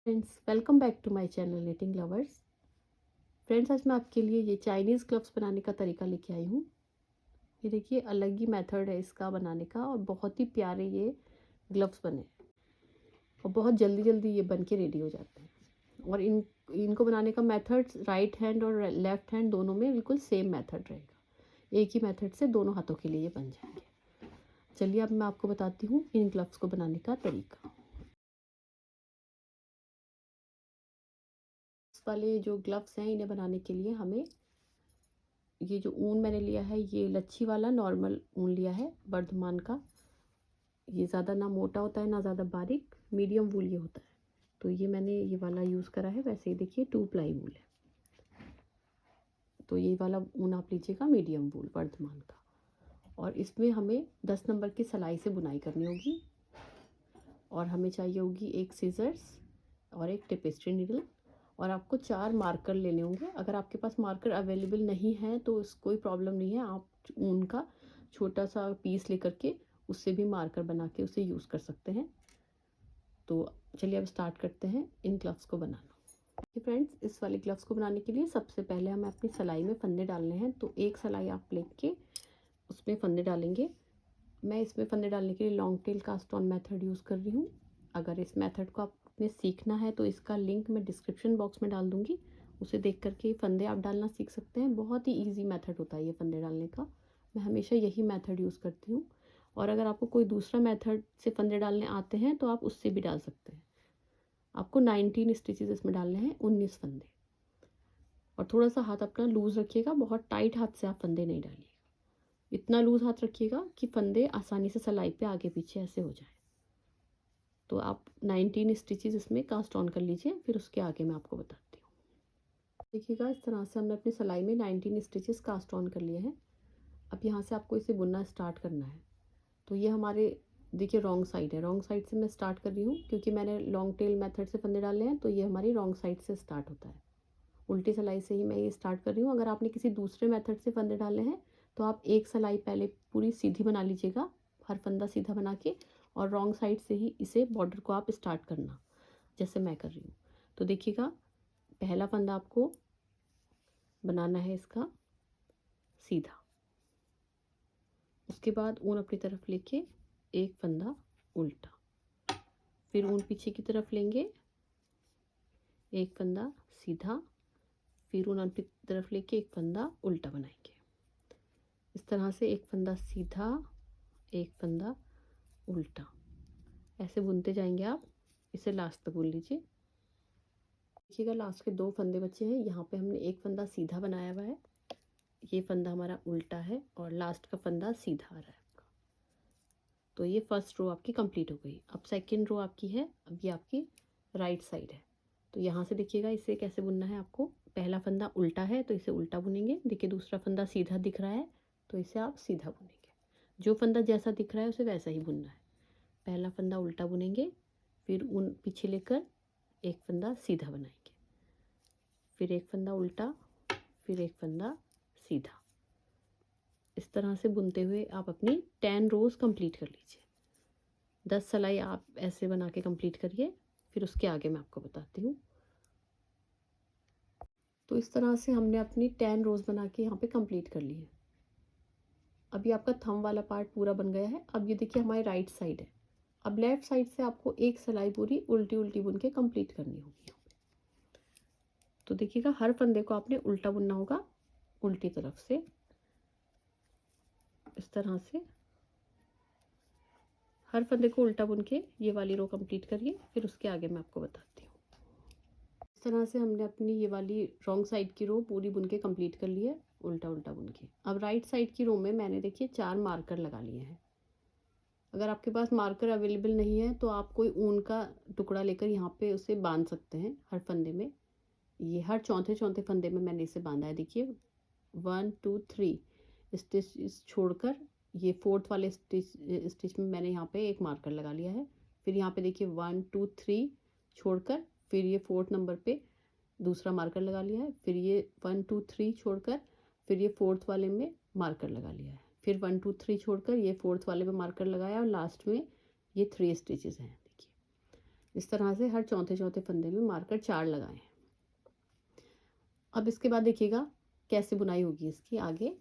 Friends, welcome back to my channel knitting lovers. Friends, आज मैं आपके लिए ये चाइनीज़ ग्लव्स बनाने का तरीका लेके आई हूँ। ये देखिए, अलग ही मेथड है इसका बनाने का और बहुत ही प्यारे ये ग्लव्स बने हैं और बहुत जल्दी जल्दी ये बन के रेडी हो जाते हैं। और इनको बनाने का मेथड राइट हैंड और लेफ्ट हैंड दोनों में बिल्कुल सेम मेथड रहेगा। एक ही मेथड से दोनों हाथों के लिए ये बन जाएंगे। चलिए अब मैं आपको बताती हूँ इन ग्लव्स को बनाने का तरीका। इस वाले जो ग्लव्स हैं इन्हें बनाने के लिए हमें ये जो ऊन मैंने लिया है ये लच्छी वाला नॉर्मल ऊन लिया है वर्धमान का। ये ज़्यादा ना मोटा होता है ना ज़्यादा बारीक, मीडियम वूल ये होता है। तो ये मैंने ये वाला यूज़ करा है। वैसे ही देखिए 2 प्लाई वूल है, तो ये वाला ऊन आप लीजिएगा मीडियम वूल वर्धमान का। और इसमें हमें 10 नंबर की सिलाई से बुनाई करनी होगी और हमें चाहिए होगी एक सीजर्स और एक टेपेस्ट्री नीडल। और आपको 4 मार्कर लेने होंगे। अगर आपके पास मार्कर अवेलेबल नहीं है तो कोई प्रॉब्लम नहीं है, आप ऊन का छोटा सा पीस लेकर के उससे भी मार्कर बना के उसे यूज़ कर सकते हैं। तो चलिए अब स्टार्ट करते हैं इन ग्लव्स को बनाना। देखिए फ्रेंड्स, इस वाले ग्लव्स को बनाने के लिए सबसे पहले हमें अपनी सिलाई में फंदे डालने हैं। तो एक सिलाई आप लेके उसमें फंदे डालेंगे। मैं इसमें फंदे डालने के लिए long tail cast on method use कर रही हूँ। अगर इस मेथड को आपने सीखना है तो इसका लिंक मैं डिस्क्रिप्शन बॉक्स में डाल दूँगी, उसे देख करके फंदे आप डालना सीख सकते हैं। बहुत ही ईजी मेथड होता है ये फंदे डालने का। मैं हमेशा यही मेथड यूज़ करती हूँ। और अगर आपको कोई दूसरा मेथड से फंदे डालने आते हैं तो आप उससे भी डाल सकते हैं। आपको 19 स्टिचेस इसमें डालने हैं, 19 फंदे। और थोड़ा सा हाथ अपना लूज़ रखिएगा, बहुत टाइट हाथ से आप फंदे नहीं डालिएगा। इतना लूज हाथ रखिएगा कि फंदे आसानी से सिलाई पे आगे पीछे ऐसे हो जाए। तो आप 19 स्टिचेस इसमें कास्ट ऑन कर लीजिए, फिर उसके आगे मैं आपको बताती हूँ। देखिएगा, इस तरह से हमने अपनी सिलाई में 19 स्टिचेस कास्ट ऑन कर लिए हैं। अब यहाँ से आपको इसे बुनना स्टार्ट करना है। तो ये हमारे देखिए रॉन्ग साइड है। रॉन्ग साइड से मैं स्टार्ट कर रही हूँ क्योंकि मैंने लॉन्ग टेल मेथड से फंदे डाले हैं, तो ये हमारी रॉन्ग साइड से स्टार्ट होता है। उल्टी सिलाई से ही मैं ये स्टार्ट कर रही हूँ। अगर आपने किसी दूसरे मेथड से फंदे डाले हैं तो आप एक सिलाई पहले पूरी सीधी बना लीजिएगा, हर फंदा सीधा बना के, और रॉन्ग साइड से ही इसे बॉर्डर को आप स्टार्ट करना, जैसे मैं कर रही हूँ। तो देखिएगा, पहला फंदा आपको बनाना है इसका सीधा। उसके बाद ऊन अपनी तरफ लेके एक फंदा उल्टा, फिर ऊन पीछे की तरफ लेंगे, एक फंदा सीधा, फिर ऊन अपनी तरफ लेके एक फंदा उल्टा बनाएंगे। इस तरह से एक फंदा सीधा, एक फंदा उल्टा, ऐसे बुनते जाएंगे आप। इसे लास्ट तक बुन लीजिए। देखिएगा, लास्ट के 2 फंदे बचे हैं। यहाँ पे हमने एक फंदा सीधा बनाया हुआ है, ये फंदा हमारा उल्टा है और लास्ट का फंदा सीधा आ रहा है आपका। तो ये फर्स्ट रो आपकी कंप्लीट हो गई। अब सेकेंड रो आपकी है, अब ये आपकी राइट साइड है। तो यहाँ से देखिएगा इसे कैसे बुनना है आपको। पहला फंदा उल्टा है तो इसे उल्टा बुनेंगे। देखिए दूसरा फंदा सीधा दिख रहा है तो इसे आप सीधा बुनेंगे। जो फंदा जैसा दिख रहा है उसे वैसा ही बुनना है। पहला फंदा उल्टा बुनेंगे, फिर ऊन पीछे लेकर एक फंदा सीधा बनाएंगे, फिर एक फंदा उल्टा, फिर एक फंदा सीधा। इस तरह से बुनते हुए आप अपनी 10 रोज कंप्लीट कर लीजिए। 10 सिलाई आप ऐसे बना के कंप्लीट करिए, फिर उसके आगे मैं आपको बताती हूँ। तो इस तरह से हमने अपनी 10 रोज बना के यहाँ पे कंप्लीट कर ली है। अभी आपका थंब वाला पार्ट पूरा बन गया है। अब ये देखिए हमारी राइट साइड है। अब लेफ्ट साइड से आपको एक सिलाई पूरी उल्टी उल्टी बुन के कंप्लीट करनी होगी। तो देखिएगा, हर फंदे को आपने उल्टा बुनना होगा, उल्टी तरफ से। इस तरह से हर फंदे को उल्टा बुन के ये वाली रो कंप्लीट करिए, फिर उसके आगे मैं आपको बताती हूँ। इस तरह से हमने अपनी ये वाली रॉन्ग साइड की रो पूरी बुन के कंप्लीट कर ली है, उल्टा उल्टा बुन के। अब राइट साइड की रो में मैंने देखिए 4 मार्कर लगा लिए हैं। अगर आपके पास मार्कर अवेलेबल नहीं है तो आप कोई ऊन का टुकड़ा लेकर यहाँ पे उसे बांध सकते हैं हर फंदे में। ये हर चौथे चौथे फंदे में मैंने इसे बांधा है। देखिए 1 2 3 स्टिच छोड़कर ये 4th वाले स्टिच में मैंने यहाँ पे एक मार्कर लगा लिया है। फिर यहाँ पे देखिए 1 2 3 छोड़कर फिर ये 4th नंबर पे दूसरा मार्कर लगा लिया है। फिर ये 1 2 3 छोड़कर फिर ये 4th वाले में मार्कर लगा लिया है। फिर 1 2 3 छोड़कर ये 4th वाले में मार्कर लगाया और लास्ट में ये 3 स्टिचेस हैं। देखिए इस तरह से हर चौथे चौथे फंदे में मार्कर 4 लगाएं। अब इसके बाद देखिएगा कैसे बुनाई होगी इसकी आगे।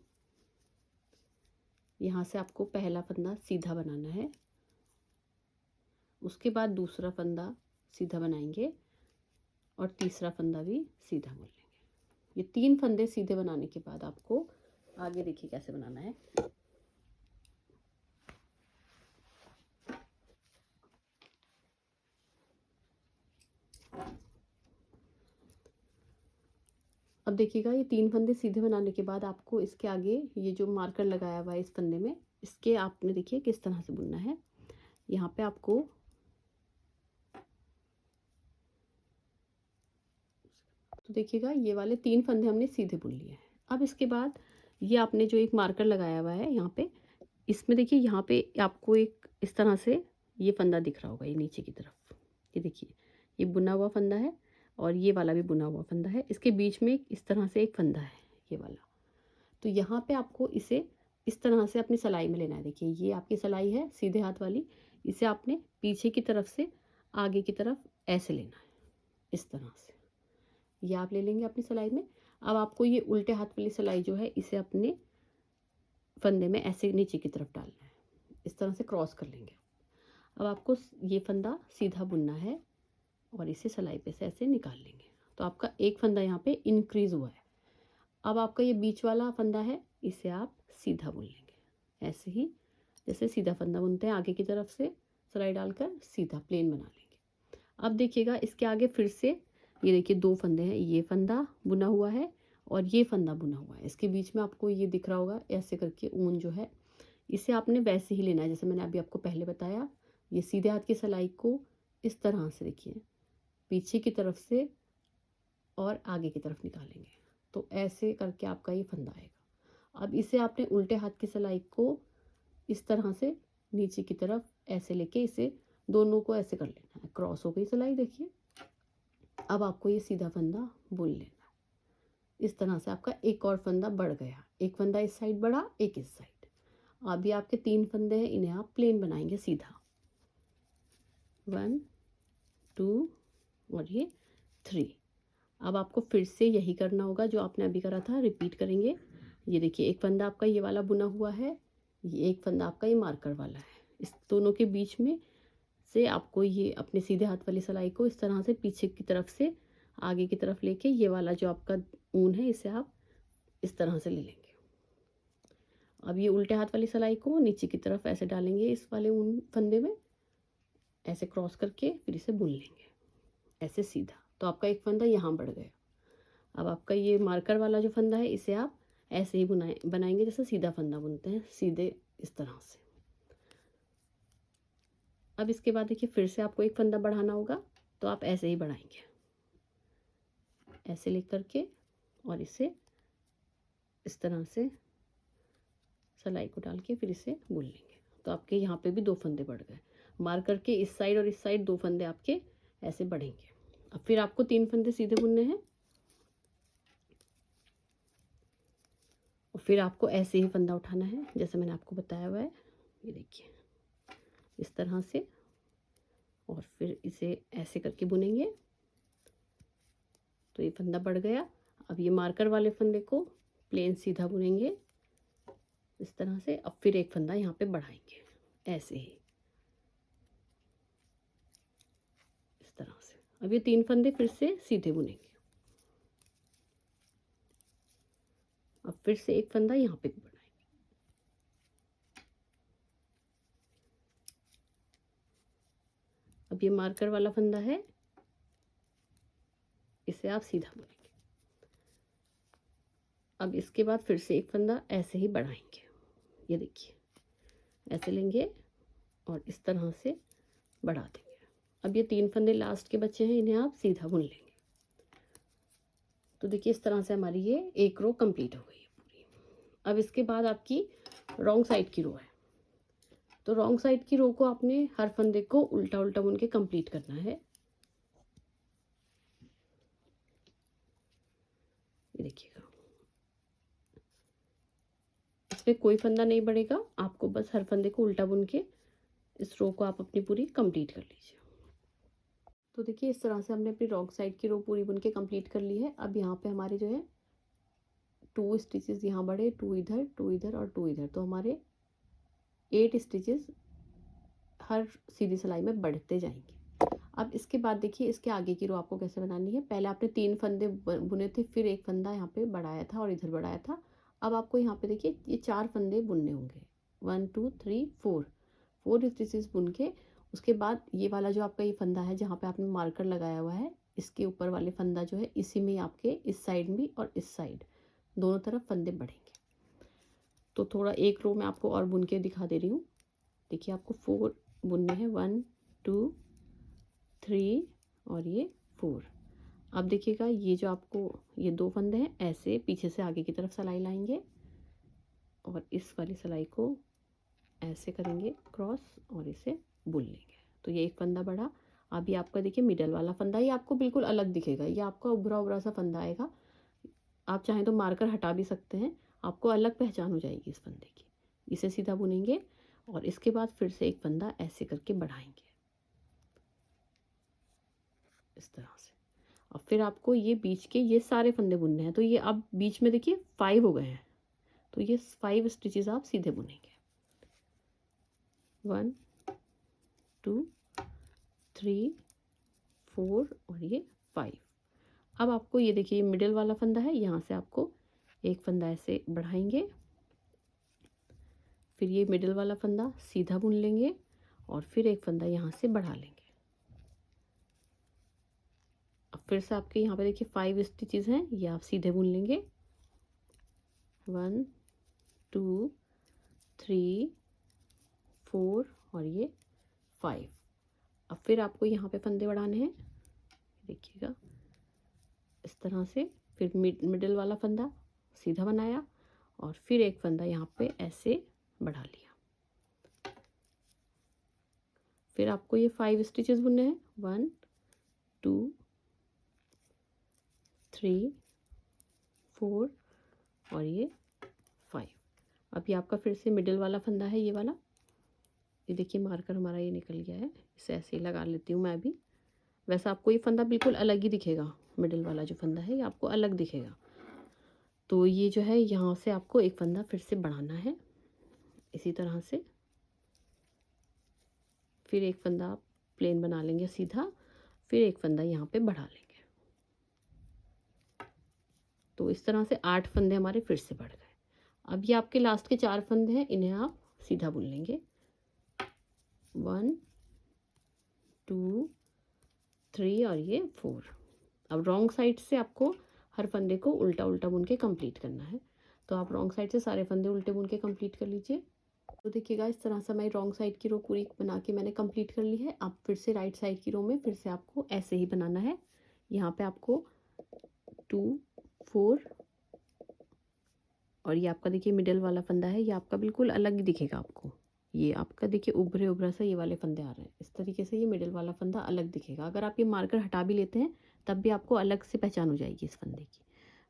यहाँ से आपको पहला फंदा सीधा बनाना है, उसके बाद दूसरा फंदा सीधा बनाएंगे और तीसरा फंदा भी सीधा बुन लेंगे। ये 3 फंदे सीधे बनाने के बाद आपको आगे देखिए कैसे बनाना है। अब देखिएगा ये 3 फंदे सीधे बनाने के बाद आपको इसके आगे ये जो मार्कर लगाया हुआ है इस फंदे में, इसके आपने देखिए किस तरह से बुनना है। यहाँ पे आपको तो देखिएगा ये वाले 3 फंदे हमने सीधे बुन लिए हैं। अब इसके बाद ये आपने जो एक मार्कर लगाया हुआ है यहाँ पे, इसमें देखिए यहाँ पे आपको एक इस तरह से ये फंदा दिख रहा होगा, ये नीचे की तरफ, ये देखिए ये बुना हुआ फंदा है और ये वाला भी बुना हुआ फंदा है। इसके बीच में इस तरह से एक फंदा है ये वाला। तो यहाँ पे आपको इसे इस तरह से अपनी सिलाई में लेना है। देखिए ये आपकी सिलाई है सीधे हाथ वाली, इसे आपने पीछे की तरफ से आगे की तरफ ऐसे लेना है, इस तरह से ये आप ले लेंगे अपनी सिलाई में। अब आपको ये उल्टे हाथ वाली सिलाई जो है इसे अपने फंदे में ऐसे नीचे की तरफ डालना है, इस तरह से क्रॉस कर लेंगे। अब आपको ये फंदा सीधा बुनना है और इसे सिलाई पे से ऐसे निकाल लेंगे। तो आपका एक फंदा यहाँ पे इंक्रीज हुआ है। अब आपका ये बीच वाला फंदा है, इसे आप सीधा बुन लेंगे, ऐसे ही जैसे सीधा फंदा बुनते हैं आगे की तरफ से सिलाई डालकर सीधा प्लेन बना लेंगे। अब देखिएगा इसके आगे फिर से ये देखिए 2 फंदे हैं, ये फंदा बुना हुआ है और ये फंदा बुना हुआ है। इसके बीच में आपको ये दिख रहा होगा ऐसे करके ऊन जो है, इसे आपने वैसे ही लेना है जैसे मैंने अभी आपको पहले बताया। ये सीधे हाथ की सिलाई को इस तरह से देखिए पीछे की तरफ से और आगे की तरफ निकालेंगे, तो ऐसे करके आपका ये फंदा आएगा। अब इसे आपने उल्टे हाथ की सिलाई को इस तरह से नीचे की तरफ ऐसे लेके इसे दोनों को ऐसे कर लेना है, क्रॉस हो गई सिलाई देखिए। अब आपको ये सीधा फंदा बुन लेना है। इस तरह से आपका एक और फंदा बढ़ गया, एक फंदा इस साइड बढ़ा, एक इस साइड। अभी आपके 3 फंदे हैं, इन्हें आप प्लेन बनाएंगे सीधा, 1 2 और ये 3। अब आपको फिर से यही करना होगा जो आपने अभी करा था, रिपीट करेंगे। ये देखिए एक फंदा आपका ये वाला बुना हुआ है, ये एक फंदा आपका ये मार्कर वाला है। इस दोनों के बीच में से आपको ये अपने सीधे हाथ वाली सिलाई को इस तरह से पीछे की तरफ से आगे की तरफ लेके ये वाला जो आपका ऊन है इसे आप इस तरह से ले लेंगे। अब ये उल्टे हाथ वाली सिलाई को नीचे की तरफ ऐसे डालेंगे इस वाले ऊन फंदे में, ऐसे क्रॉस करके फिर इसे बुन लेंगे ऐसे सीधा। तो आपका एक फंदा यहाँ बढ़ गया। अब आपका ये मार्कर वाला जो फंदा है इसे आप ऐसे ही बनाएंगे जैसे सीधा फंदा बुनते हैं, सीधे इस तरह से। अब इसके बाद देखिए फिर से आपको एक फंदा बढ़ाना होगा, तो आप ऐसे ही बढ़ाएंगे, ऐसे लेकर के और इसे इस तरह से सिलाई को डाल के फिर इसे बुन लेंगे। तो आपके यहाँ पे भी 2 फंदे बढ़ गए, मार्कर के इस साइड और इस साइड 2 फंदे आपके ऐसे बढ़ेंगे। अब फिर आपको 3 फंदे सीधे बुनने हैं और फिर आपको ऐसे ही फंदा उठाना है जैसे मैंने आपको बताया हुआ है, ये देखिए इस तरह से, और फिर इसे ऐसे करके बुनेंगे। तो ये फंदा बढ़ गया। अब ये मार्कर वाले फंदे को प्लेन सीधा बुनेंगे इस तरह से। अब फिर एक फंदा यहाँ पे बढ़ाएंगे ऐसे ही इस तरह से। अब ये 3 फंदे फिर से सीधे बुनेंगे। अब फिर से एक फंदा यहाँ पे भी बढ़ाएंगे। अब ये मार्कर वाला फंदा है, इसे आप सीधा बुनेंगे। अब इसके बाद फिर से एक फंदा ऐसे ही बढ़ाएंगे, ये देखिए ऐसे लेंगे और इस तरह से बढ़ा देंगे। अब ये 3 फंदे लास्ट के बचे हैं, इन्हें आप सीधा बुन लेंगे। तो देखिए इस तरह से हमारी ये एक रो कंप्लीट हो गई है पूरी। अब इसके बाद आपकी रॉन्ग साइड की रो है, तो रॉन्ग साइड की रो को आपने हर फंदे को उल्टा उल्टा बुन के कंप्लीट करना है। ये देखिएगा इसमें कोई फंदा नहीं बढ़ेगा, आपको बस हर फंदे को उल्टा बुन के इस रो को आप अपनी पूरी कंप्लीट कर लीजिए। तो देखिए इस तरह से हमने अपनी रॉन्ग साइड की रो पूरी बुन के कंप्लीट कर ली है। अब यहाँ पे हमारे जो है 2 स्टिचेस यहाँ बढ़े, 2 इधर और 2 इधर, तो हमारे 8 स्टिचेस हर सीधी सिलाई में बढ़ते जाएंगे। अब इसके बाद देखिए इसके आगे की रो आपको कैसे बनानी है। पहले आपने 3 फंदे बुने थे, फिर एक फंदा यहाँ पे बढ़ाया था और इधर बढ़ाया था। अब आपको यहाँ पे देखिए ये 4 फंदे बुनने होंगे, 1 2 3 4 स्टिचेस बुन के उसके बाद ये वाला जो आपका ये फंदा है जहाँ पे आपने मार्कर लगाया हुआ है, इसके ऊपर वाले फंदा जो है इसी में आपके इस साइड भी और इस साइड दोनों तरफ फंदे बढ़ेंगे। तो थोड़ा एक रो में आपको और बुन के दिखा दे रही हूँ। देखिए आपको 4 बुनने हैं, 1 2 3 और ये 4। अब देखिएगा ये जो आपको ये 2 फंदे हैं ऐसे पीछे से आगे की तरफ सिलाई लाएंगे और इस वाली सिलाई को ऐसे करेंगे क्रॉस और इसे बुन लेंगे। तो ये एक फंदा बढ़ा। अब ये आपका देखिए मिडल वाला फंदा, ये आपको बिल्कुल अलग दिखेगा, ये आपका उभरा उभरा सा फंदा आएगा। आप चाहें तो मार्कर हटा भी सकते हैं, आपको अलग पहचान हो जाएगी इस फंदे की। इसे सीधा बुनेंगे और इसके बाद फिर से एक फंदा ऐसे करके बढ़ाएंगे इस तरह से। और फिर आपको ये बीच के ये सारे फंदे बुनने हैं। तो ये अब बीच में देखिए 5 हो गए हैं, तो ये 5 स्टिचेस आप सीधे बुनेंगे, 1 2 3 4 और ये 5। अब आपको ये देखिए मिडिल वाला फंदा है, यहाँ से आपको एक फंदा ऐसे बढ़ाएंगे, फिर ये मिडिल वाला फंदा सीधा बुन लेंगे और फिर एक फंदा यहाँ से बढ़ा लेंगे। अब फिर से आपके यहाँ पे देखिए 5 स्टिचेस हैं, ये आप सीधे बुन लेंगे, 1 2 3 4 और ये 5। अब फिर आपको यहाँ पे फंदे बढ़ाने हैं, देखिएगा इस तरह से। फिर मिडिल वाला फंदा सीधा बनाया और फिर एक फंदा यहाँ पे ऐसे बढ़ा लिया। फिर आपको ये 5 स्टिचेस बुनने हैं, 1 2 3 4 और ये 5। अब ये आपका फिर से मिडिल वाला फंदा है, ये वाला। ये देखिए मार्कर हमारा ये निकल गया है, इसे ऐसे ही लगा लेती हूँ मैं भी। वैसे आपको ये फंदा बिल्कुल अलग ही दिखेगा, मिडिल वाला जो फंदा है ये आपको अलग दिखेगा। तो ये जो है यहाँ से आपको एक फंदा फिर से बढ़ाना है इसी तरह से। फिर एक फंदा आप प्लेन बना लेंगे सीधा, फिर एक फंदा यहाँ पे बढ़ा लेंगे। तो इस तरह से 8 फंदे हमारे फिर से बढ़ गए। अब ये आपके लास्ट के 4 फंदे हैं, इन्हें आप सीधा बुन लेंगे, 1 2 3 और ये 4। अब रॉन्ग साइड से आपको हर फंदे को उल्टा उल्टा बुन के कंप्लीट करना है। तो आप रॉन्ग साइड से सारे फंदे उल्टे बुन के कंप्लीट कर लीजिए। तो देखिएगा इस तरह से मैं रॉन्ग साइड की रो पूरी बना के मैंने कंप्लीट कर ली है। अब फिर से राइट साइड की रो में फिर से आपको ऐसे ही बनाना है। यहाँ पे आपको 2 4 और ये आपका देखिए मिडल वाला फंदा है, ये आपका बिल्कुल अलग ही दिखेगा आपको। ये आपका देखिए उभरे उभरा सा ये वाले फंदे आ रहे हैं, इस तरीके से ये मिडल वाला फंदा अलग दिखेगा। अगर आप ये मार्कर हटा भी लेते हैं तब भी आपको अलग से पहचान हो जाएगी इस फंदे की।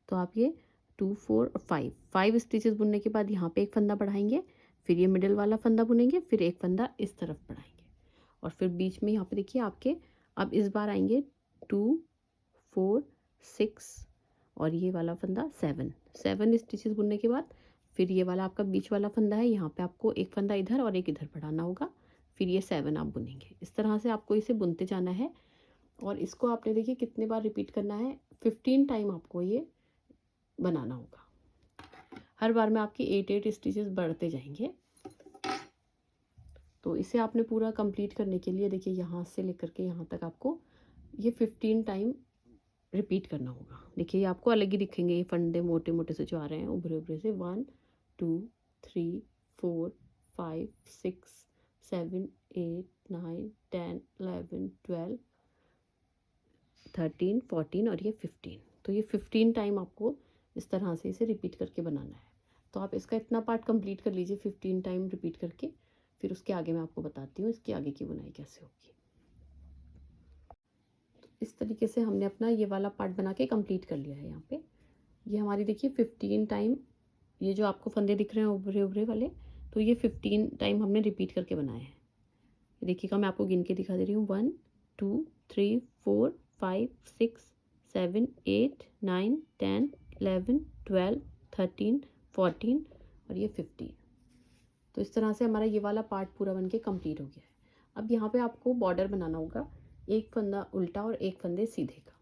तो आप ये 2 4 और 5 स्टिचेस बुनने के बाद यहाँ पे एक फंदा बढ़ाएंगे, फिर ये मिडल वाला फंदा बुनेंगे, फिर एक फंदा इस तरफ बढ़ाएंगे और फिर बीच में यहाँ पे देखिए आपके अब इस बार आएंगे 2 4 6 और ये वाला फंदा 7 स्टिचेस बुनने के बाद फिर ये वाला आपका बीच वाला फंदा है, यहाँ पे आपको एक फंदा इधर और एक इधर बढ़ाना होगा, फिर ये 7 आप बुनेंगे। इस तरह से आपको इसे बुनते जाना है और इसको आपने देखिए कितने बार रिपीट करना है, 15 टाइम आपको ये बनाना होगा। हर बार में आपकी 8 स्टिचेस बढ़ते जाएंगे। तो इसे आपने पूरा कंप्लीट करने के लिए देखिए यहाँ से लेकर के यहाँ तक आपको ये 15 टाइम रिपीट करना होगा। देखिए ये आपको अलग ही दिखेंगे, ये फंदे मोटे मोटे से जो आ रहे हैं उभरे उभरे से, 1 2 3 4 5 6 7 8 9 10 11 12 13 14 और ये 15। तो ये 15 टाइम आपको इस तरह से इसे रिपीट करके बनाना है। तो आप इसका इतना पार्ट कंप्लीट कर लीजिए 15 टाइम रिपीट करके, फिर उसके आगे मैं आपको बताती हूँ इसके आगे की बुनाई कैसे होगी। तो इस तरीके से हमने अपना ये वाला पार्ट बना के कंप्लीट कर लिया है। यहाँ पे ये हमारी देखिए 15 टाइम, ये जो आपको फंदे दिख रहे हैं उभरे उभरे वाले, तो ये 15 टाइम हमने रिपीट करके बनाए हैं। देखिएगा मैं आपको गिन के दिखा दे रही हूँ, 1 2 3 4 5 6 7 8 9 10 11 12 13 14 और ये 15। तो इस तरह से हमारा ये वाला पार्ट पूरा बन के कम्प्लीट हो गया है। अब यहाँ पे आपको बॉर्डर बनाना होगा, एक फंदा उल्टा और एक फंदे सीधे का।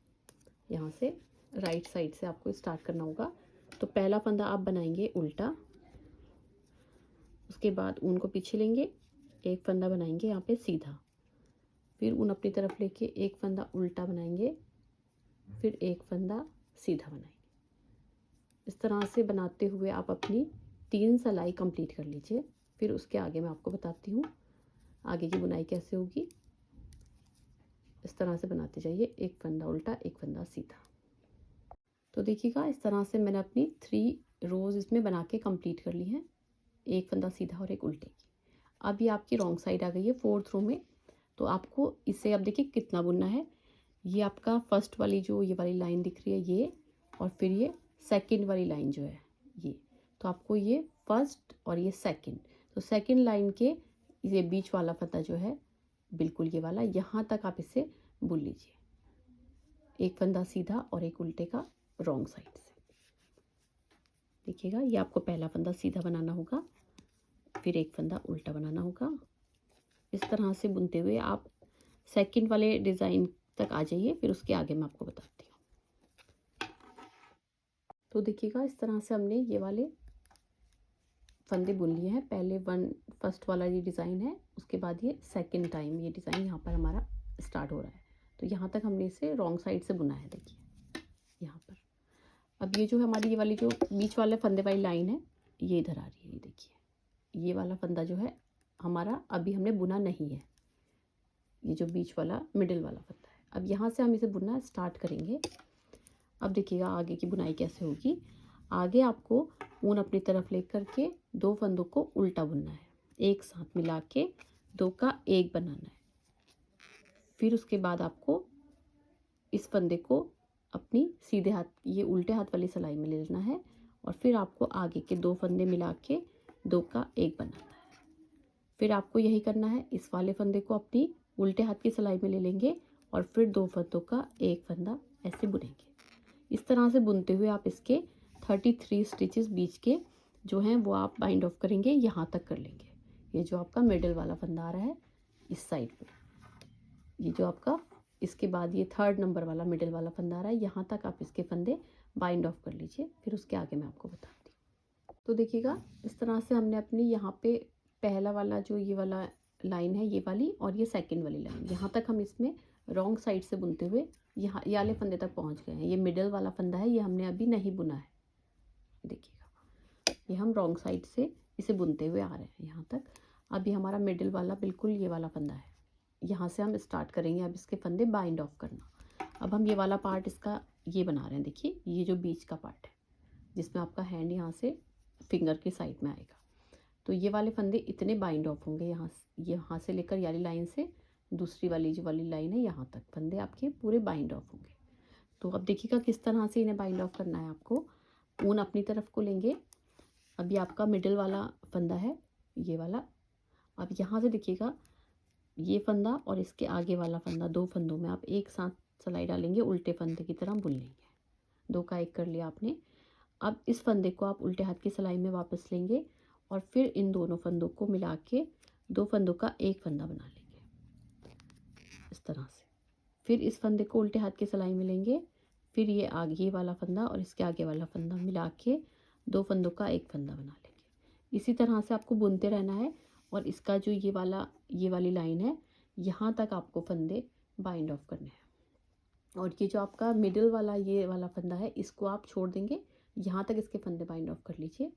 यहाँ से राइट साइड से आपको स्टार्ट करना होगा। तो पहला फंदा आप बनाएंगे उल्टा, उसके बाद ऊन को पीछे लेंगे, एक फंदा बनाएंगे यहाँ पे सीधा, फिर ऊन अपनी तरफ लेके एक फंदा उल्टा बनाएंगे, फिर एक फंदा सीधा बनाएंगे। इस तरह से बनाते हुए आप अपनी 3 सिलाई कंप्लीट कर लीजिए। फिर उसके आगे मैं आपको बताती हूँ आगे की बुनाई कैसे होगी। इस तरह से बनाते जाइए, एक फंदा उल्टा एक फंदा सीधा। तो देखिएगा इस तरह से मैंने अपनी 3 रोज़ इसमें बना के कंप्लीट कर ली हैं, एक फंदा सीधा और एक उल्टे की। अब ये आपकी रॉन्ग साइड आ गई है 4th रो में। तो आपको इसे अब देखिए कितना बुनना है। ये आपका फर्स्ट वाली जो ये वाली लाइन दिख रही है ये, और फिर ये सेकंड वाली लाइन जो है ये। तो आपको ये फर्स्ट और ये सेकंड, तो सेकंड लाइन के ये बीच वाला फंदा जो है बिल्कुल ये वाला, यहाँ तक आप इसे बुन लीजिए, एक फंदा सीधा और एक उल्टे का रॉन्ग साइड से। देखिएगा ये आपको पहला फंदा सीधा बनाना होगा, फिर एक फंदा उल्टा बनाना होगा। इस तरह से बुनते हुए आप सेकंड वाले डिज़ाइन तक आ जाइए, फिर उसके आगे मैं आपको बताती हूँ। तो देखिएगा इस तरह से हमने ये वाले फंदे बुन लिए हैं। पहले फर्स्ट वाला ये डिज़ाइन है, उसके बाद ये सेकंड टाइम ये डिज़ाइन यहाँ पर हमारा स्टार्ट हो रहा है। तो यहाँ तक हमने इसे रॉन्ग साइड से बुना है, देखिए यहाँ पर। अब ये जो हमारी ये वाली जो बीच वाले फंदे वाली लाइन है ये इधर आ रही है, ये देखिए ये वाला फंदा जो है हमारा अभी हमने बुना नहीं है, ये जो बीच वाला मिडिल वाला फंदा है। अब यहाँ से हम इसे बुनना स्टार्ट करेंगे। अब देखिएगा आगे की बुनाई कैसे होगी। आगे आपको ऊन अपनी तरफ लेकर के 2 फंदों को उल्टा बुनना है, एक साथ मिला के 2 का 1 बनाना है। फिर उसके बाद आपको इस फंदे को अपनी सीधे हाथ ये उल्टे हाथ वाली सिलाई में ले लेना है, और फिर आपको आगे के 2 फंदे मिला के 2 का 1 बनाना है। फिर आपको यही करना है, इस वाले फंदे को अपनी उल्टे हाथ की सिलाई में ले लेंगे और फिर 2 फंदों का 1 फंदा ऐसे बुनेंगे। इस तरह से बुनते हुए आप इसके 33 स्टिचेस बीच के जो हैं वो आप बाइंड ऑफ करेंगे, यहाँ तक कर लेंगे। ये जो आपका मिडिल वाला फंदा आ रहा है इस साइड पे, ये जो आपका इसके बाद ये 3rd नंबर वाला मिडिल वाला फंदा आ रहा है, यहाँ तक आप इसके फंदे बाइंड ऑफ कर लीजिए। फिर उसके आगे मैं आपको बताती हूँ। तो देखिएगा इस तरह से हमने अपनी यहाँ पे पहला वाला जो ये वाला लाइन है ये वाली, और ये सेकंड वाली लाइन, यहाँ तक हम इसमें रॉन्ग साइड से बुनते हुए यहाँ ये वाले फंदे तक पहुँच गए हैं। ये मिडिल वाला फंदा है, ये हमने अभी नहीं बुना है, देखिएगा ये हम रॉन्ग साइड से इसे बुनते हुए आ रहे हैं यहाँ तक। अब ये हमारा मिडिल वाला बिल्कुल ये वाला फंदा है, यहाँ से हम स्टार्ट करेंगे अब इसके फंदे बाइंड ऑफ करना। अब हम ये वाला पार्ट इसका ये बना रहे हैं, देखिए ये जो बीच का पार्ट है जिसमें आपका हैंड यहाँ से फिंगर के साइड में आएगा। तो ये वाले फंदे इतने बाइंड ऑफ होंगे, यहाँ से लेकर ये वाली लाइन से दूसरी वाली जो वाली लाइन है यहाँ तक फंदे आपके पूरे बाइंड ऑफ होंगे। तो अब देखिएगा किस तरह से इन्हें बाइंड ऑफ करना है। आपको ऊन अपनी तरफ को लेंगे, अब ये आपका मिडिल वाला फंदा है ये वाला। अब यहाँ से देखिएगा ये फंदा और इसके आगे वाला फंदा, 2 फंदों में आप एक साथ सिलाई डालेंगे, उल्टे फंदे की तरह बुन लेंगे। 2 का 1 कर लिया आपने। अब इस फंदे को आप उल्टे हाथ की सिलाई में वापस लेंगे और फिर इन दोनों फंदों को मिला के 2 फंदों का 1 फंदा बना लेंगे इस तरह से। फिर इस फंदे को उल्टे हाथ की सिलाई में लेंगे, फिर ये आगे वाला फंदा और इसके आगे वाला फंदा मिला के 2 फंदों का 1 फंदा बना लेंगे। इसी तरह से आपको बुनते रहना है, और इसका जो ये वाली लाइन है यहाँ तक आपको फंदे बाइंड ऑफ करने हैं। और ये जो आपका मिडिल वाला ये वाला फंदा है इसको आप छोड़ देंगे, यहाँ तक इसके फंदे बाइंड ऑफ कर लीजिए,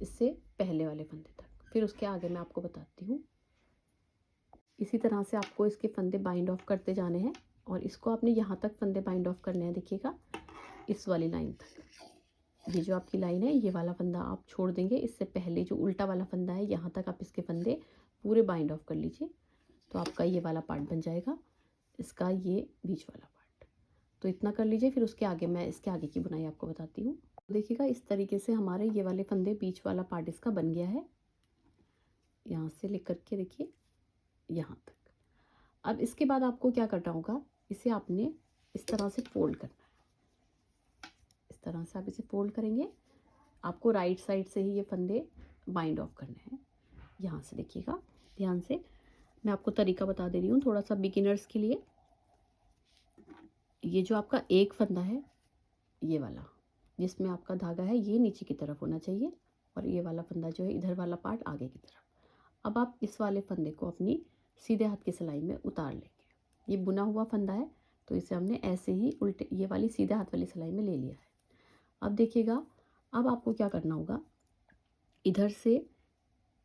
इससे पहले वाले फंदे तक। फिर उसके आगे मैं आपको बताती हूँ। इसी तरह से आपको इसके फंदे बाइंड ऑफ करते जाने हैं, और इसको आपने यहाँ तक फंदे बाइंड ऑफ करने हैं, देखिएगा इस वाली लाइन तक। ये जो आपकी लाइन है ये वाला फंदा आप छोड़ देंगे, इससे पहले जो उल्टा वाला फंदा है यहाँ तक आप इसके फंदे पूरे बाइंड ऑफ कर लीजिए। तो आपका ये वाला पार्ट बन जाएगा, इसका ये बीच वाला पार्ट। तो इतना कर लीजिए, फिर उसके आगे मैं इसके आगे की बुनाई आपको बताती हूँ। देखिएगा इस तरीके से हमारे ये वाले फंदे बीच वाला पार्ट इसका बन गया है, यहाँ से लेकर के देखिए यहाँ तक। अब इसके बाद आपको क्या करना होगा, इसे आपने इस तरह से फोल्ड करना है। इस तरह से आप इसे फोल्ड करेंगे। आपको राइट साइड से ही ये फंदे बाइंड ऑफ करने हैं। यहाँ से देखिएगा ध्यान से, मैं आपको तरीका बता दे रही हूँ थोड़ा सा बिगिनर्स के लिए। ये जो आपका एक फंदा है, ये वाला जिसमें आपका धागा है, ये नीचे की तरफ होना चाहिए, और ये वाला फंदा जो है इधर वाला पार्ट आगे की तरफ। अब आप इस वाले फंदे को अपनी सीधे हाथ की सिलाई में उतार लेंगे। ये बुना हुआ फंदा है, तो इसे हमने ऐसे ही उल्टे ये वाली सीधे हाथ वाली सिलाई में ले लिया है। अब देखिएगा, अब आपको क्या करना होगा, इधर से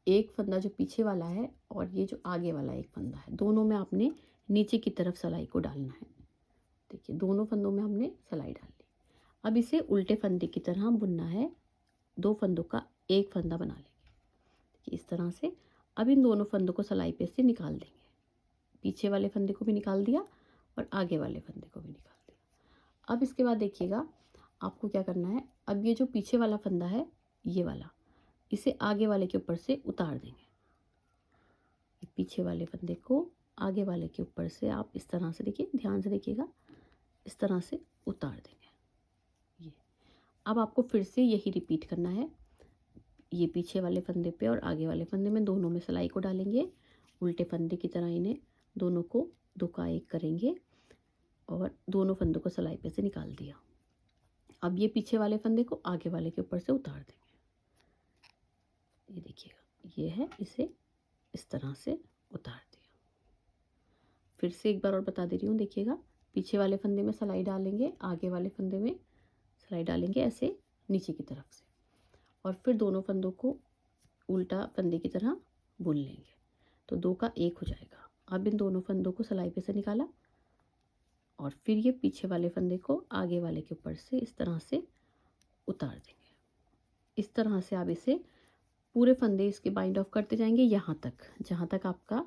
एक फंदा जो पीछे वाला है और ये जो आगे वाला एक फंदा है, दोनों में आपने नीचे की तरफ सिलाई को डालना है। देखिए दोनों फंदों में हमने सिलाई डाल ली। अब इसे उल्टे फंदे की तरह बुनना है। 2 फंदों का एक फंदा बना लेंगे इस तरह से। अब इन दोनों फंदों को सिलाई पे से निकाल देंगे। पीछे वाले फंदे को भी निकाल दिया और आगे वाले फंदे को भी निकाल दिया। अब इसके बाद देखिएगा आपको क्या करना है, अब ये जो पीछे वाला फंदा है, ये वाला, इसे आगे वाले के ऊपर से उतार देंगे। पीछे वाले फंदे को आगे वाले के ऊपर से आप इस तरह से, देखिए ध्यान से देखिएगा, इस तरह से उतार देंगे। ये अब आपको फिर से यही रिपीट करना है। ये पीछे वाले फंदे पे और आगे वाले फंदे में दोनों में सिलाई को डालेंगे। उल्टे फंदे की तरह इन्हें दोनों को 2 का 1 करेंगे और दोनों फंदों को सिलाई पे से निकाल दिया। अब ये पीछे वाले फंदे को आगे वाले के ऊपर से उतार देंगे। ये देखिएगा, ये है, इसे इस तरह से उतार दिया। फिर से एक बार और बता दे रही हूँ, देखिएगा पीछे वाले फंदे में सिलाई डालेंगे, आगे वाले फंदे में सिलाई डालेंगे ऐसे नीचे की तरफ से, और फिर दोनों फंदों को उल्टा फंदे की तरह बुन लेंगे, तो 2 का 1 हो जाएगा। अब इन दोनों फंदों को सिलाई पे से निकाला और फिर ये पीछे वाले फंदे को आगे वाले के ऊपर से इस तरह से उतार देंगे। इस तरह से आप इसे पूरे फंदे इसके बाइंड ऑफ करते जाएंगे यहाँ तक, जहाँ तक आपका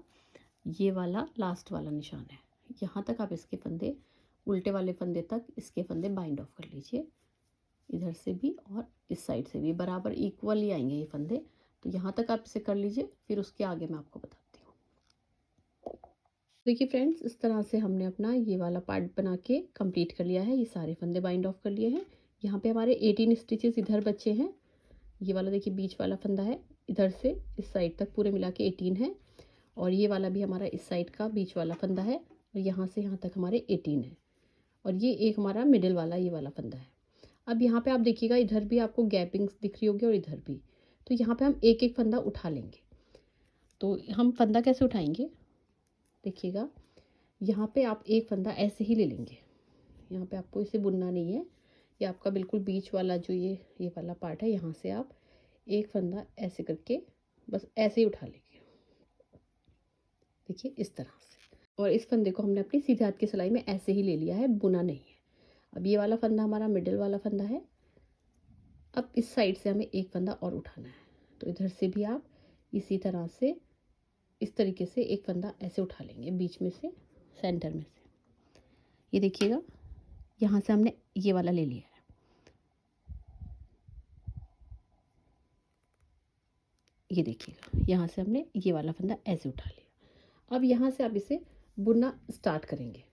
ये वाला लास्ट वाला निशान है, यहाँ तक आप इसके फंदे, उल्टे वाले फंदे तक इसके फंदे बाइंड ऑफ कर लीजिए। इधर से भी और इस साइड से भी बराबर इक्वली आएंगे ये फंदे, तो यहाँ तक आप इसे कर लीजिए, फिर उसके आगे मैं आपको बताती हूँ। देखिए फ्रेंड्स, इस तरह से हमने अपना ये वाला पार्ट बना के कंप्लीट कर लिया है। ये सारे फंदे बाइंड ऑफ कर लिए हैं। यहाँ पे हमारे 18 स्टिचेस इधर बचे हैं। ये वाला देखिए बीच वाला फंदा है, इधर से इस साइड तक पूरे मिला के 18 है, और ये वाला भी हमारा इस साइड का बीच वाला फंदा है, और यहाँ से यहाँ तक हमारे 18 है, और ये एक हमारा मिडिल वाला ये वाला फंदा है। अब यहाँ पे आप देखिएगा, इधर भी आपको गैपिंग्स दिख रही होगी और इधर भी, तो यहाँ पे हम एक एक फंदा उठा लेंगे। तो हम फंदा कैसे उठाएंगे, देखिएगा यहाँ पे आप एक फंदा ऐसे ही ले लेंगे। यहाँ पे आपको इसे बुनना नहीं है, ये आपका बिल्कुल बीच वाला जो ये वाला पार्ट है, यहाँ से आप एक फंदा ऐसे करके बस ऐसे ही उठा लेंगे, देखिए इस तरह से। और इस फंदे को हमने अपनी सीधे हाथ की सिलाई में ऐसे ही ले लिया है, बुना नहीं है। अब ये वाला फंदा हमारा मिडिल वाला फंदा है। अब इस साइड से हमें एक फंदा और उठाना है, तो इधर से भी आप इसी तरह से इस तरीके से एक फंदा ऐसे उठा लेंगे बीच में से, सेंटर में से। ये देखिएगा, यहाँ से हमने ये वाला ले लिया है, ये देखिएगा यहाँ से हमने ये वाला फंदा ऐसे उठा लिया। अब यहाँ से आप इसे बुनना स्टार्ट करेंगे,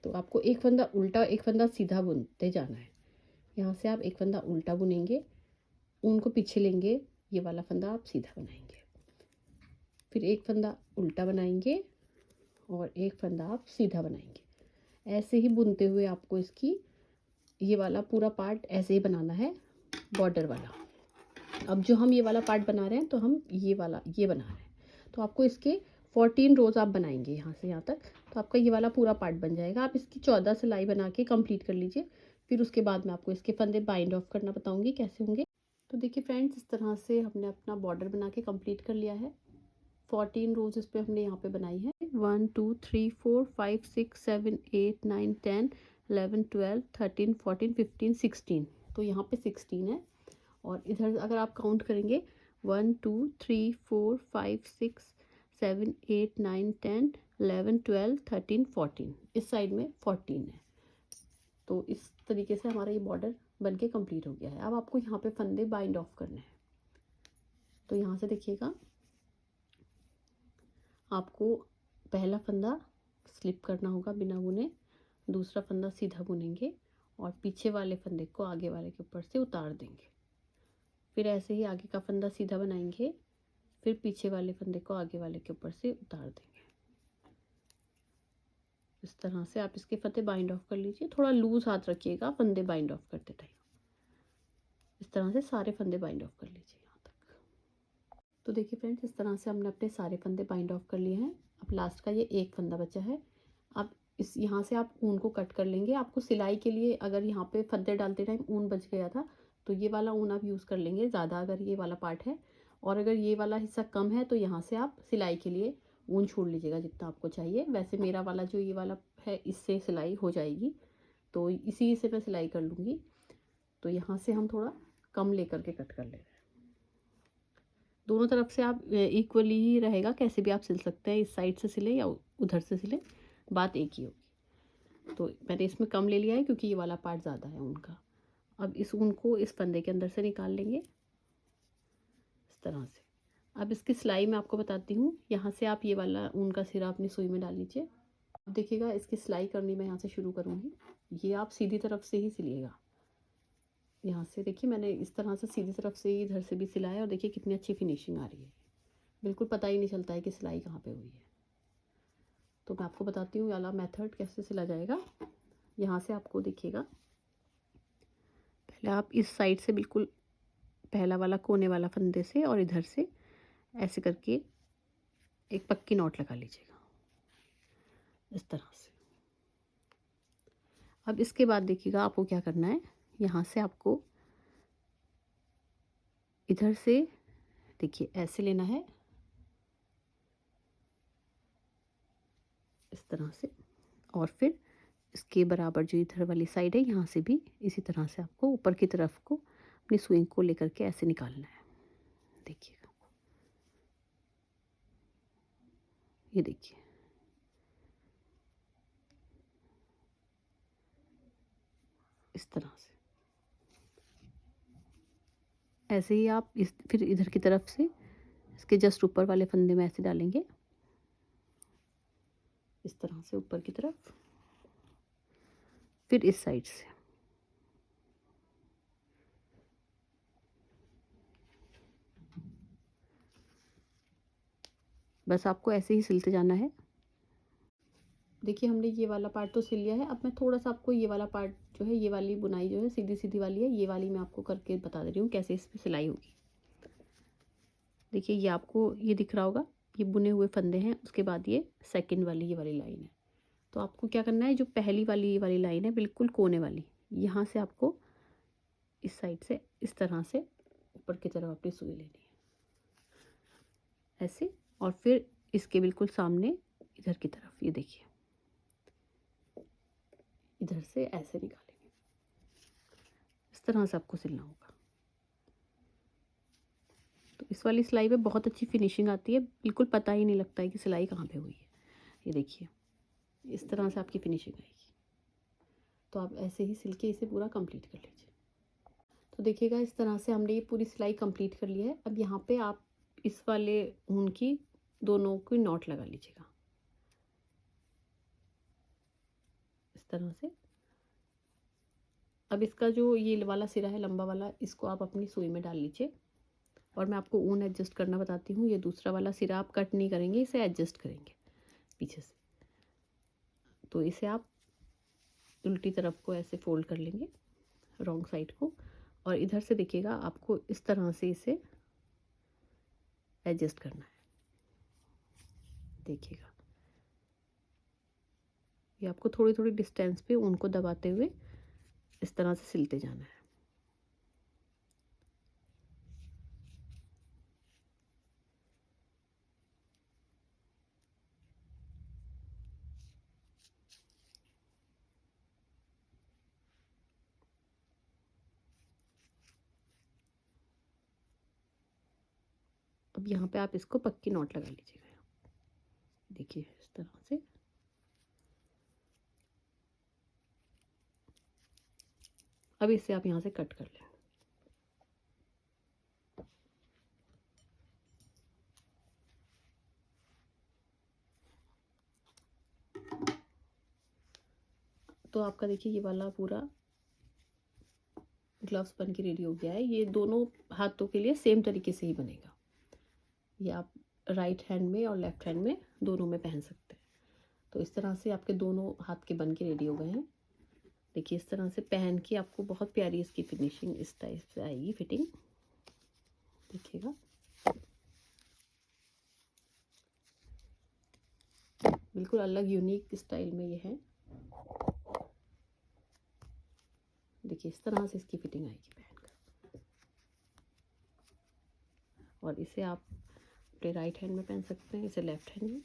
तो आपको एक फंदा उल्टा एक फंदा सीधा बुनते जाना है। यहाँ से आप एक फंदा उल्टा बुनेंगे, ऊन को पीछे लेंगे, ये वाला फंदा आप सीधा बनाएंगे, फिर एक फंदा उल्टा बनाएंगे और एक फंदा आप सीधा बनाएंगे। ऐसे ही बुनते हुए आपको इसकी ये वाला पूरा पार्ट ऐसे ही बनाना है, बॉर्डर वाला। अब जो हम ये वाला पार्ट बना रहे हैं, तो हम ये वाला ये बना रहे हैं, तो आपको इसके 14 रोज़ आप बनाएंगे यहाँ से यहाँ तक, तो आपका ये वाला पूरा पार्ट बन जाएगा। आप इसकी 14 सिलाई बना के कंप्लीट कर लीजिए, फिर उसके बाद मैं आपको इसके फंदे बाइंड ऑफ करना बताऊंगी कैसे होंगे। तो देखिए फ्रेंड्स, इस तरह से हमने अपना बॉर्डर बना के कंप्लीट कर लिया है। 14 रोज़ इस पर हमने यहाँ पे बनाई है। 1 2 3 4 5 6 7 8 9 10 11 12 13 14 15 16, तो यहाँ पे 16 है। और इधर अगर आप काउंट करेंगे 1 2 3 4 5 6 7 8 9 10 11 12 13 14, इस साइड में 14 है। तो इस तरीके से हमारा ये बॉर्डर बन के कम्प्लीट हो गया है। अब आपको यहाँ पे फंदे बाइंड ऑफ करने हैं, तो यहाँ से देखिएगा, आपको पहला फंदा स्लिप करना होगा बिना बुने, दूसरा फंदा सीधा बुनेंगे और पीछे वाले फंदे को आगे वाले के ऊपर से उतार देंगे। फिर ऐसे ही आगे का फंदा सीधा बनाएंगे, फिर पीछे वाले फंदे को आगे वाले के ऊपर से उतार देंगे। इस तरह से आप इसके फंदे बाइंड ऑफ कर लीजिए। थोड़ा लूज हाथ रखिएगा फंदे बाइंड ऑफ करते टाइम। इस तरह से सारे फंदे बाइंड ऑफ कर लीजिए यहाँ तक। तो देखिए फ्रेंड्स, इस तरह से हमने अपने सारे फंदे बाइंड ऑफ कर लिए हैं। अब लास्ट का ये एक फंदा बचा है। अब इस यहाँ से आप ऊन को कट कर लेंगे। आपको सिलाई के लिए अगर यहाँ पे फंदे डालते टाइम ऊन बच गया था तो ये वाला ऊन आप यूज़ कर लेंगे ज़्यादा, अगर ये वाला पार्ट है। और अगर ये वाला हिस्सा कम है तो यहाँ से आप सिलाई के लिए ऊन छोड़ लीजिएगा जितना आपको चाहिए। वैसे मेरा वाला जो ये वाला है इससे सिलाई हो जाएगी, तो इसी से मैं सिलाई कर लूँगी। तो यहाँ से हम थोड़ा कम लेकर के कट कर ले रहे हैं। दोनों तरफ से आप इक्वली ही रहेगा, कैसे भी आप सिल सकते हैं, इस साइड से सिले या उधर से सिले, बात एक ही होगी। तो मैंने इसमें कम ले लिया है क्योंकि ये वाला पार्ट ज़्यादा है ऊन का। अब इस ऊन को इस फंदे के अंदर से निकाल लेंगे इस तरह से। अब इसकी सिलाई मैं आपको बताती हूँ। यहाँ से आप ये वाला ऊन का सिरा अपनी सुई में डाल लीजिए। अब देखिएगा इसकी सिलाई करनी मैं यहाँ से शुरू करूँगी। ये आप सीधी तरफ से ही सिलिएगा। यहाँ से देखिए मैंने इस तरह से सीधी तरफ से ही इधर से भी सिलाया और देखिए कितनी अच्छी फिनिशिंग आ रही है। बिल्कुल पता ही नहीं चलता है कि सिलाई कहाँ पे हुई है। तो मैं आपको बताती हूँ वाला मेथड कैसे सिला जाएगा। यहाँ से आपको देखिएगा, पहले आप इस साइड से बिल्कुल पहला वाला कोने वाला फंदे से और इधर से ऐसे करके एक पक्की नॉट लगा लीजिएगा इस तरह से। अब इसके बाद देखिएगा आपको क्या करना है। यहाँ से आपको इधर से देखिए ऐसे लेना है इस तरह से, और फिर इसके बराबर जो इधर वाली साइड है यहाँ से भी इसी तरह से आपको ऊपर की तरफ को अपनी सुई को लेकर के ऐसे निकालना है। देखिएगा, ये देखिए इस तरह से। ऐसे ही आप इस फिर इधर की तरफ से इसके जस्ट ऊपर वाले फंदे में ऐसे डालेंगे इस तरह से ऊपर की तरफ, फिर इस साइड से बस आपको ऐसे ही सिलते जाना है। देखिए हमने ये वाला पार्ट तो सिल लिया है। अब मैं थोड़ा सा आपको ये वाला पार्ट जो है, ये वाली बुनाई जो है सीधी सीधी वाली है, ये वाली मैं आपको करके बता दे रही हूँ कैसे इस पर सिलाई होगी। देखिए ये आपको ये दिख रहा होगा, ये बुने हुए फंदे हैं, उसके बाद ये सेकंड वाली ये वाली लाइन है। तो आपको क्या करना है, जो पहली वाली ये वाली लाइन है बिल्कुल कोने वाली, यहाँ से आपको इस साइड से इस तरह से ऊपर की तरफ अपनी सुई लेनी है ऐसे, और फिर इसके बिल्कुल सामने इधर की तरफ ये देखिए इधर से ऐसे निकालेंगे। इस तरह से आपको सिलना होगा। तो इस वाली सिलाई में बहुत अच्छी फिनिशिंग आती है, बिल्कुल पता ही नहीं लगता है कि सिलाई कहाँ पे हुई है। ये देखिए इस तरह से आपकी फिनिशिंग आएगी। तो आप ऐसे ही सिल के इसे पूरा कंप्लीट कर लीजिए। तो देखिएगा इस तरह से हमने ये पूरी सिलाई कंप्लीट कर ली है। अब यहाँ पे आप इस वाले ऊन की दोनों की नॉट लगा लीजिएगा इस तरह से। अब इसका जो ये वाला सिरा है लंबा वाला, इसको आप अपनी सुई में डाल लीजिए। और मैं आपको ऊन एडजस्ट करना बताती हूँ। ये दूसरा वाला सिरा आप कट नहीं करेंगे, इसे एडजस्ट करेंगे पीछे से। तो इसे आप उल्टी तरफ को ऐसे फोल्ड कर लेंगे, रॉन्ग साइड को, और इधर से देखिएगा आपको इस तरह से इसे एडजस्ट करना है। देखिएगा ये आपको थोड़ी थोड़ी डिस्टेंस पे ऊन को दबाते हुए इस तरह से सिलते जाना है। अब यहाँ पे आप इसको पक्की नॉट लगा लीजिएगा। देखिए इस तरह से। अब इसे आप यहाँ से कट कर लें। तो आपका देखिए ये वाला पूरा ग्लव्स बन के रेडी हो गया है। ये दोनों हाथों के लिए सेम तरीके से ही बनेगा। ये आप राइट हैंड में और लेफ्ट हैंड में दोनों में पहन सकते हैं। तो इस तरह से आपके दोनों हाथ के बन के रेडी हो गए हैं। देखिए इस तरह से पहन के आपको बहुत प्यारी इसकी फिनिशिंग इस टाइप से आएगी, फिटिंग देखिएगा। बिल्कुल अलग यूनिक स्टाइल में ये है। देखिए इस तरह से इसकी फिटिंग आएगी पहनकर, और इसे आप अपने राइट हैंड में पहन सकते हैं, इसे लेफ्ट हैंड में।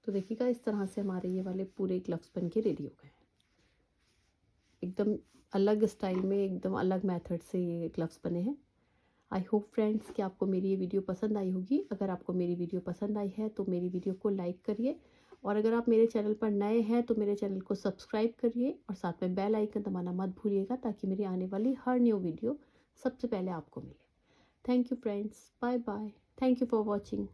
तो देखिएगा इस तरह से हमारे ये वाले पूरे ग्लव्स बन के रेडी हो गए। एकदम अलग स्टाइल में, एकदम अलग मेथड से ये ग्लव्स बने हैं। आई होप फ्रेंड्स कि आपको मेरी ये वीडियो पसंद आई होगी। अगर आपको मेरी वीडियो पसंद आई है तो मेरी वीडियो को लाइक करिए, और अगर आप मेरे चैनल पर नए हैं तो मेरे चैनल को सब्सक्राइब करिए और साथ में बेल आइकन दबाना मत भूलिएगा, ताकि मेरी आने वाली हर न्यू वीडियो सबसे पहले आपको मिले। Thank you friends, bye bye, thank you for watching.